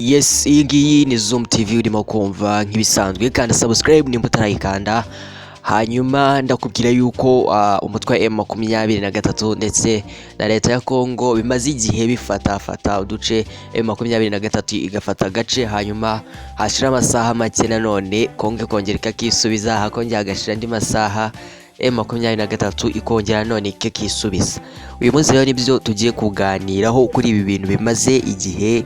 Yes, iyi ngiyi ni Zoom TV urimo kumva nk'ibisanzwe kandi subscribe nimba utarayikanda. Hanyuma ndakubwira yuko umutwe wa M23 ndetse na leta ya Kongo bimaze igihe bifata uduce M23 igafata gace, hanyuma hashira amasaha make nanone Kongo ikongera ikakisubiza, hakongera hagashira andi masaha M23 ikongera none ikakisubiza. Uyu munsi rero nibyo tugiye kuganiraho kuri ibi bintu bimaze igihe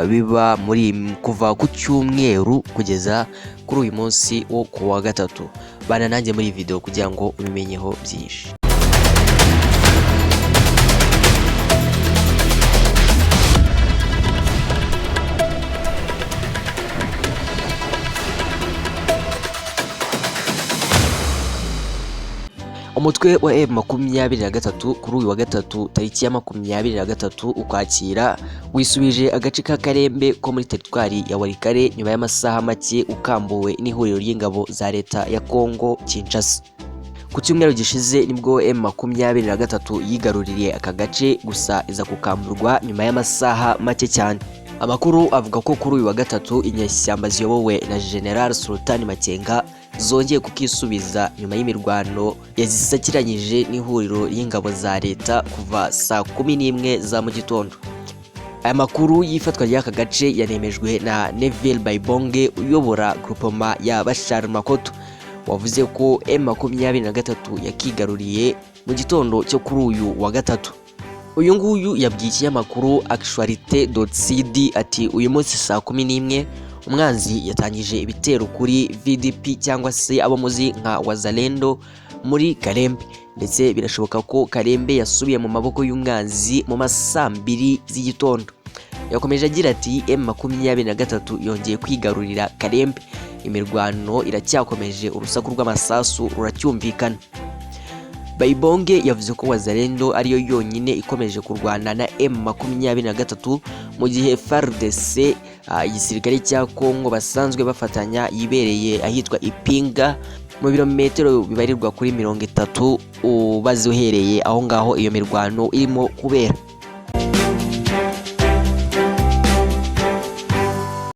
biba muri kuva ku cyumweru kugeza kuri uyu munsi wo kuwa gatatu. Bana nanjye muri video kugira ngo ubimenyeho byinshi. Umutwe wa M23 kuri uyu wa gatatu tariki ya 23 Ukwakira wisubije agace ka Karembe ko muri teritwari ya Walikale nyuma y'amasaha make ukambuwe n'ihuriro ry'ingabo za leta ya Kongo Kinshasa. Ku cyumweru gishize nibwo M23 yigaruririye aka gace, gusa iza kukamburwa nyuma y'amasaha make cyane. Amakuru avuga ko kuri uyu wa gatatu inyeshyamba ziyobowe na General Sultan Makenga zongeye kukisubiza nyuma y'imirwano yazisakiranyije n'ihuriro y'ingabo za leta kuva saa 11 za mu gitondo. Aya makuru yifatwa ry'aka gace yanemejwe na Neville Baibonge uyobora groupement ya Bashar Makoto, wavuze ko M23 yakigaruriye mu gitondo cyo kuri uyu wa gatatu. Uyu nguyu yabwiye ikinyamakuru Actualité.cd ati uyu munsi saa 11 umwanzi yatangije ibitero kuri VDP cyangwa se abo muzi nka Wazalendo muri Karembe, ndetse birashoboka ko Karembe yasubiye mu maboko y'umwanzi mu masaa 2 z'igitondo. Yakomeje agira ati M23 yongeye kwigarurira Karembe, imirwano iracyakomeje, urusaku rw'amasasu ruracyumvikana. Baibonge yavuze ko Wazalendo ariyo yonyine ikomeje kurwana na M23 mu gihe FARDC igisirikare cya Kongo basanzwe bafatanya yibereye ahitwa Ipinga mu birometero bibarirwa kuri 30 ubaze uhereye aho ngaho iyo mirwano irimo kubera.